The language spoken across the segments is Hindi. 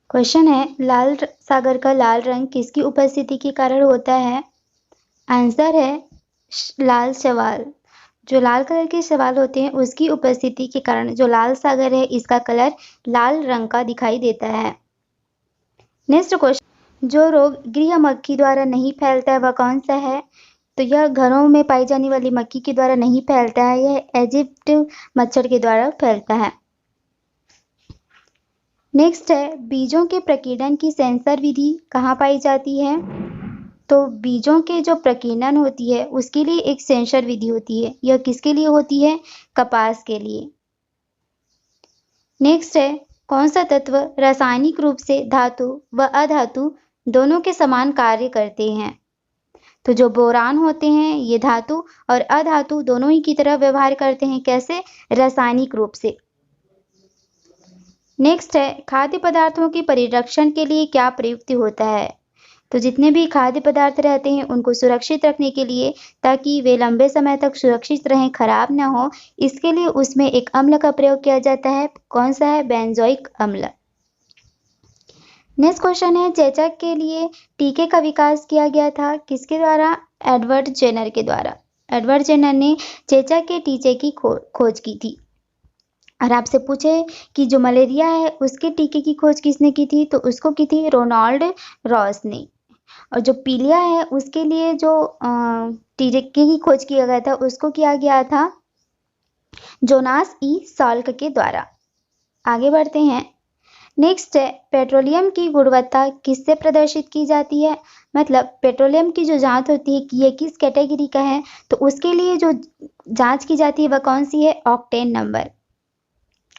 क्वेश्चन है, सागर का लाल रंग किसकी उपस्थिति के कारण होता है? आंसर है लाल शैवाल। जो लाल कलर के शैवाल होते हैं उसकी उपस्थिति के कारण जो लाल सागर है इसका कलर लाल रंग का दिखाई देता है। नेक्स्ट क्वेश्चन, जो रोग गृह मक्खी द्वारा नहीं फैलता है वह कौन सा है? तो यह घरों में पाई जाने वाली मक्खी के द्वारा नहीं फैलता है, यह इजिप्ट मच्छर के द्वारा फैलता है। नेक्स्ट है, बीजों के प्रकीर्णन की सेंसर विधि कहाँ पाई जाती है? तो बीजों के जो प्रकीर्णन होती है उसके लिए एक सेंसर विधि होती है। यह किसके लिए होती है? कपास के लिए। नेक्स्ट है, कौन सा तत्व रासायनिक रूप से धातु व अधातु दोनों के समान कार्य करते हैं? तो जो बोरान होते हैं ये धातु और अधातु दोनों ही की तरह व्यवहार करते हैं। कैसे? रासायनिक रूप से। नेक्स्ट है, खाद्य पदार्थों के परिरक्षण के लिए क्या प्रयुक्त होता है? तो जितने भी खाद्य पदार्थ रहते हैं उनको सुरक्षित रखने के लिए, ताकि वे लंबे समय तक सुरक्षित रहें, खराब ना हो, इसके लिए उसमें एक अम्ल का प्रयोग किया जाता है। कौन सा है? बेंजोइक अम्ल। नेक्स्ट क्वेश्चन है, चेचक के लिए टीके का विकास किया गया था किसके द्वारा? एडवर्ड जेनर के द्वारा। एडवर्ड जेनर ने चेचक के टीके की खोज की थी। और आपसे पूछे कि जो मलेरिया है उसके टीके की खोज किसने की थी? तो उसको की थी रोनाल्ड रॉस ने। और जो पीलिया है उसके लिए जो टीके की खोज किया गया था उसको किया गया था जोनास ई साल्क के द्वारा। आगे बढ़ते हैं। नेक्स्ट है, पेट्रोलियम की गुणवत्ता किससे प्रदर्शित की जाती है? मतलब पेट्रोलियम की जो जांच होती है कि ये किस कैटेगरी का है, तो उसके लिए जो जांच की जाती है वह कौन सी है? Octane number.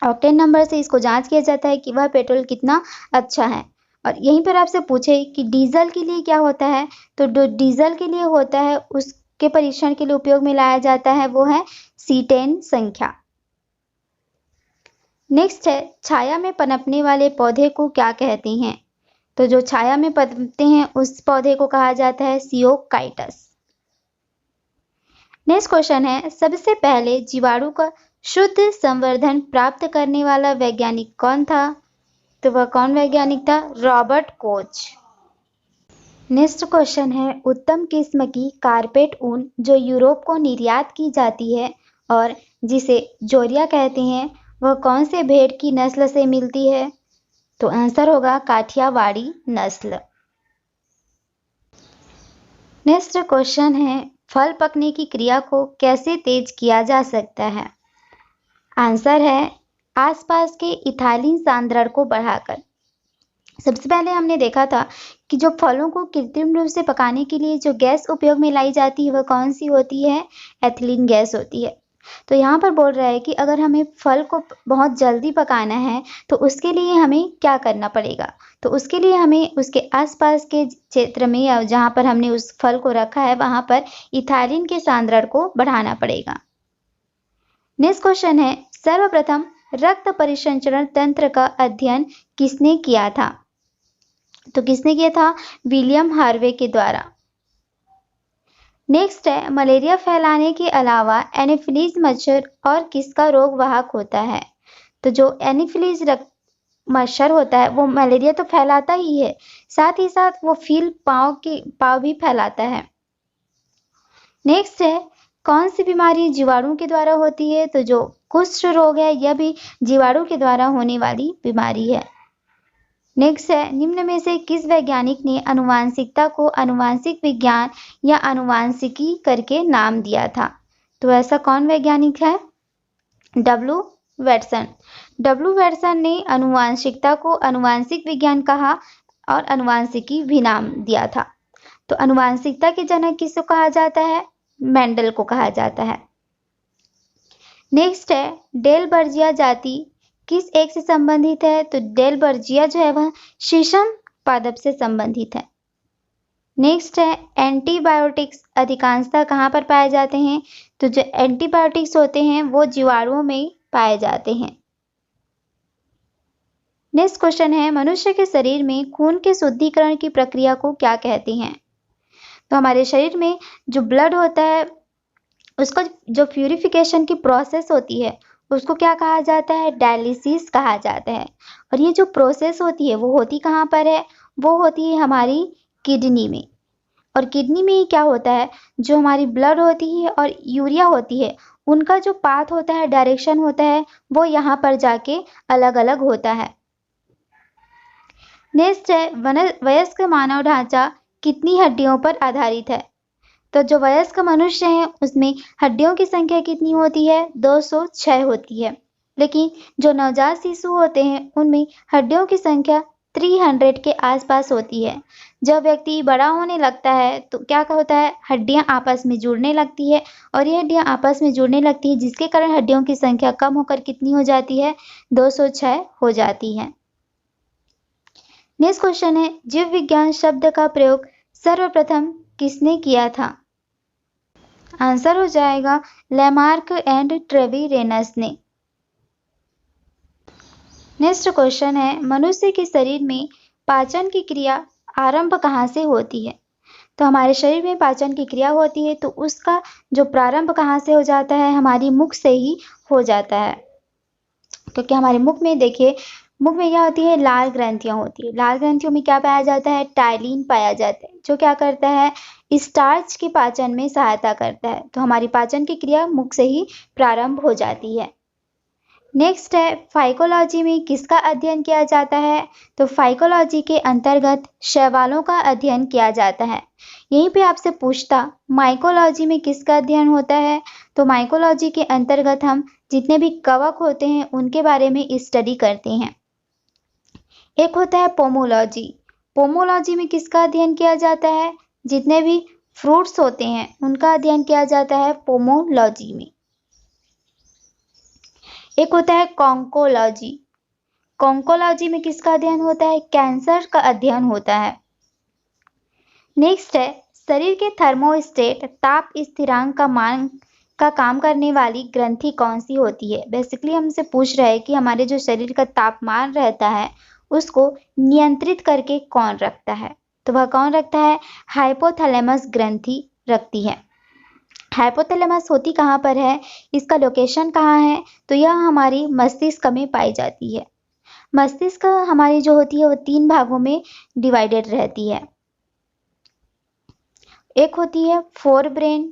ऑक्टेन नंबर से इसको जांच किया जाता है कि वह पेट्रोल कितना अच्छा है। और यहीं पर आपसे पूछे कि डीजल के लिए क्या होता है, तो जो डीजल के लिए होता है उसके परीक्षण के लिए उपयोग में लाया जाता है वो है C10 संख्या। नेक्स्ट है, छाया में पनपने वाले पौधे को क्या कहते हैं? तो जो छाया में पनपते हैं उस पौधे को कहा जाता है सियोकाइटस। नेक्स्ट क्वेश्चन है, सबसे पहले जीवाणु का शुद्ध संवर्धन प्राप्त करने वाला वैज्ञानिक कौन था? तो वह कौन वैज्ञानिक था? Robert Koch. नेक्स्ट क्वेश्चन है, उत्तम किस्म की कारपेट ऊन जो यूरोप को निर्यात की जाती है और जिसे जोरिया कहते हैं, वह कौन से भेड़ की नस्ल से मिलती है? तो आंसर होगा काठियावाड़ी नस्ल। नेक्स्ट क्वेश्चन है, फल पकने की क्रिया को कैसे तेज किया जा सकता है? आंसर है आसपास के इथाइलिन सांद्रण को बढ़ाकर। सबसे पहले हमने देखा था कि जो फलों को कृत्रिम रूप से पकाने के लिए जो गैस उपयोग में लाई जाती है वह कौन सी होती है? एथिलीन गैस होती है। तो यहाँ पर बोल रहा है कि अगर हमें फल को बहुत जल्दी पकाना है तो उसके लिए हमें क्या करना पड़ेगा? तो उसके लिए हमें उसके आसपास के क्षेत्र में या जहाँ पर हमने उस फल को रखा है वहाँ पर इथाइलिन के सांद्रण को बढ़ाना पड़ेगा। नेक्स्ट क्वेश्चन है, सर्वप्रथम रक्त परिसंचरण तंत्र का अध्ययन किसने किया था? तो किसने किया था? विलियम हार्वे के द्वारा। नेक्स्ट है, मलेरिया फैलाने के अलावा एनोफिलीज मच्छर और किसका रोग वाहक होता है? तो जो एनोफिलीज मच्छर होता है वो मलेरिया तो फैलाता ही है, साथ ही साथ वो पाँव भी फैलाता है। नेक्स्ट है, कौन सी बीमारी जीवाणु के द्वारा होती है? तो जो कुष्ठ रोग है यह भी जीवाणु के द्वारा होने वाली बीमारी है। नेक्स्ट है, निम्न में से किस वैज्ञानिक ने आनुवंशिकता को आनुवंशिक विज्ञान या आनुवंशिकी करके नाम दिया था? तो ऐसा कौन वैज्ञानिक है? W Watson. डब्ल्यू वैटसन ने आनुवंशिकता को आनुवंशिक विज्ञान कहा और आनुवंशिकी भी नाम दिया था। तो आनुवंशिकता के जनक किसको कहा जाता है? मेंडल को कहा जाता है। नेक्स्ट है, डेलबर्जिया जाति किस एक से संबंधित है? तो डेलबर्जिया जो है वह शीशम पादप से संबंधित है। नेक्स्ट है, एंटीबायोटिक्स अधिकांशतः कहाँ पर पाए जाते हैं? तो जो एंटीबायोटिक्स होते हैं वो जीवाणुओं में पाए जाते हैं। नेक्स्ट क्वेश्चन है, मनुष्य के शरीर में खून के शुद्धिकरण की प्रक्रिया को क्या कहते हैं? तो हमारे शरीर में जो ब्लड होता है उसको जो प्यूरिफिकेशन की प्रोसेस होती है उसको क्या कहा जाता है? डायलिसिस कहा जाता है। और ये जो प्रोसेस होती है वो होती कहाँ पर है? वो होती है हमारी किडनी में। और किडनी में ही क्या होता है, जो हमारी ब्लड होती है और यूरिया होती है, उनका जो पाथ होता है, डायरेक्शन होता है, वो यहाँ पर जाके अलग अलग होता है। नेक्स्ट है वयस्क मानव ढांचा कितनी हड्डियों पर आधारित है? तो जो वयस्क मनुष्य हैं उसमें हड्डियों की संख्या कितनी होती है? 206 होती है। लेकिन जो नवजात शिशु होते हैं उनमें हड्डियों की संख्या 300 के आसपास होती है। जब व्यक्ति बड़ा होने लगता है तो क्या होता है, हड्डियां आपस में जुड़ने लगती है, और ये हड्डियां आपस में जुड़ने लगती है जिसके कारण हड्डियों की संख्या कम होकर कितनी हो जाती है? 206 हो जाती है। नेक्स्ट क्वेश्चन है, जीव विज्ञान शब्द का प्रयोग सर्वप्रथम किसने किया था? आंसर हो जाएगा लैमार्क एंड ट्रेविरेनस ने। नेक्स्ट क्वेश्चन है, मनुष्य के शरीर में पाचन की क्रिया आरंभ कहाँ से होती है? तो हमारे शरीर में पाचन की क्रिया होती है तो उसका जो प्रारंभ कहाँ से हो जाता है? हमारी मुख से ही हो जाता है। क्योंकि हमारे मुख में देखिए, मुख में क्या होती है? लाल ग्रंथियां होती है। लाल ग्रंथियों में क्या पाया जाता है? टाइलिन पाया जाता है, जो क्या करता है? स्टार्च के पाचन में सहायता करता है। तो हमारी पाचन की क्रिया मुख से ही प्रारंभ हो जाती है। नेक्स्ट है, फाइकोलॉजी में किसका अध्ययन किया जाता है? तो फाइकोलॉजी के अंतर्गत शैवालों का अध्ययन किया जाता है। यहीं पे आपसे पूछता माइकोलॉजी में किसका अध्ययन होता है? तो माइकोलॉजी के अंतर्गत हम जितने भी कवक होते हैं उनके बारे में स्टडी करते हैं। एक होता है पोमोलॉजी। पोमोलॉजी में किसका अध्ययन किया जाता है? जितने भी फ्रूट्स होते हैं उनका अध्ययन किया जाता है पोमोलॉजी में। एक होता है कॉन्कोलॉजी। कॉन्कोलॉजी में किसका अध्ययन होता है? कैंसर का अध्ययन होता है। नेक्स्ट है, शरीर के थर्मोस्टेट ताप स्थिरांक का काम करने वाली ग्रंथि कौन सी होती है? बेसिकली हमसे पूछ रहे हैं कि हमारे जो शरीर का तापमान रहता है उसको नियंत्रित करके कौन रखता है? तो वह कौन रखता है? हाइपोथैलेमस ग्रंथि रखती है। हाइपोथैलेमस होती कहाँ पर है? इसका लोकेशन कहाँ है? तो यह हमारी मस्तिष्क में पाई जाती है। मस्तिष्क हमारी जो होती है वो 3 भागों में डिवाइडेड रहती है। एक होती है फोर ब्रेन,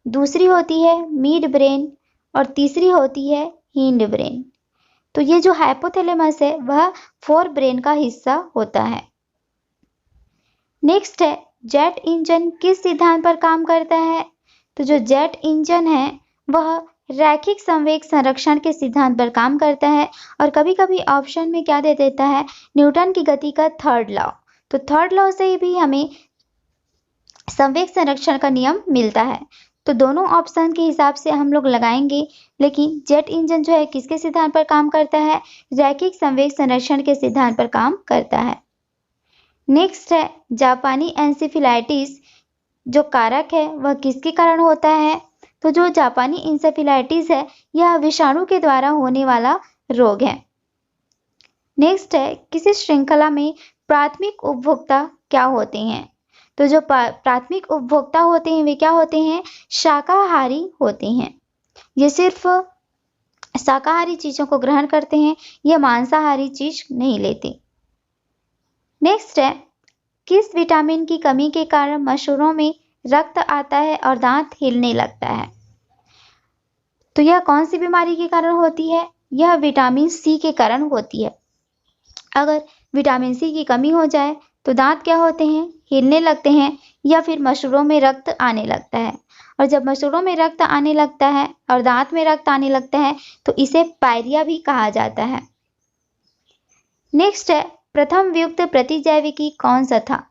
दूसरी होती है मिड ब्रेन, और तीसरी होती है हिंड ब्रेन। तो ये जो हाइपोथैलेमस है वह फोर ब्रेन का हिस्सा होता है। नेक्स्ट है, जेट इंजन किस सिद्धांत पर काम करता है? तो जो जेट इंजन है वह रैखिक संवेग संरक्षण के सिद्धांत पर काम करता है, और कभी कभी ऑप्शन में क्या दे देता है? न्यूटन की गति का थर्ड लॉ। तो थर्ड लॉ से भी हमें संवेग संरक्षण का नियम मिलता है। तो दोनों ऑप्शन के हिसाब से हम लोग लगाएंगे, लेकिन जेट इंजन जो है किसके सिद्धांत पर काम करता है? रैखिक संवेग संरक्षण के सिद्धांत पर काम करता है। नेक्स्ट है, जापानी एंसेफेलाइटिस जो कारक है वह किसके कारण होता है? तो जो जापानी इंसेफेलाइटिस है यह विषाणु के द्वारा होने वाला रोग है। नेक्स्ट है, किसी श्रृंखला में प्राथमिक उपभोक्ता क्या होते हैं? तो जो प्राथमिक उपभोक्ता होते हैं वे क्या होते हैं? शाकाहारी होते हैं। ये सिर्फ शाकाहारी चीजों को ग्रहण करते हैं, ये मांसाहारी चीज नहीं लेते। नेक्स्ट है, किस विटामिन की कमी के कारण मसूड़ों में रक्त आता है और दांत हिलने लगता है? तो यह कौन सी बीमारी के कारण होती है? यह विटामिन सी के कारण होती है। अगर विटामिन सी की कमी हो जाए तो दांत क्या होते हैं? हिलने लगते हैं, या फिर मसूड़ों में रक्त आने लगता है। और जब मसूड़ों में रक्त आने लगता है और दांत में रक्त आने लगता है तो इसे पायरिया भी कहा जाता है। नेक्स्ट है, प्रथम वियुक्त प्रतिजैविकी कौन सा था?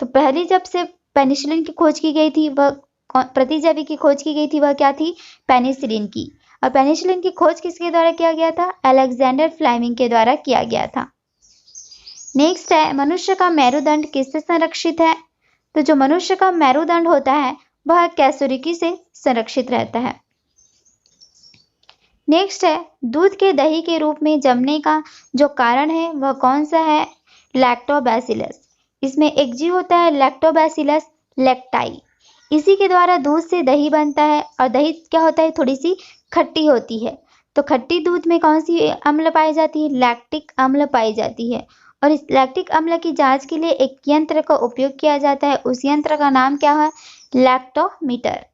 तो पहली जब से पेनिसिलिन की खोज की गई थी वह प्रतिजैविक की खोज की गई थी वह क्या थी? पेनिसिलिन की। और पेनिसिलिन की खोज किसके द्वारा किया गया था? अलेक्जेंडर फ्लेमिंग के द्वारा किया गया था। नेक्स्ट है, मनुष्य का मेरुदंड किससे संरक्षित है? तो जो मनुष्य का मेरुदंड होता है वह कैसुरिकी से संरक्षित रहता है। नेक्स्ट है, दूध के दही के रूप में जमने का जो कारण है वह कौन सा है? लैक्टोबैसिलस। इसमें एक जीव होता है लैक्टोबैसिलस लैक्टाई, इसी के द्वारा दूध से दही बनता है, और दही क्या होता है? थोड़ी सी खट्टी होती है। तो खट्टी दूध में कौन सी अम्ल पाई जाती है? लैक्टिक अम्ल पाई जाती है। और इस लैक्टिक अम्ल की जांच के लिए एक यंत्र का उपयोग किया जाता है, उस यंत्र का नाम क्या है? लैक्टोमीटर।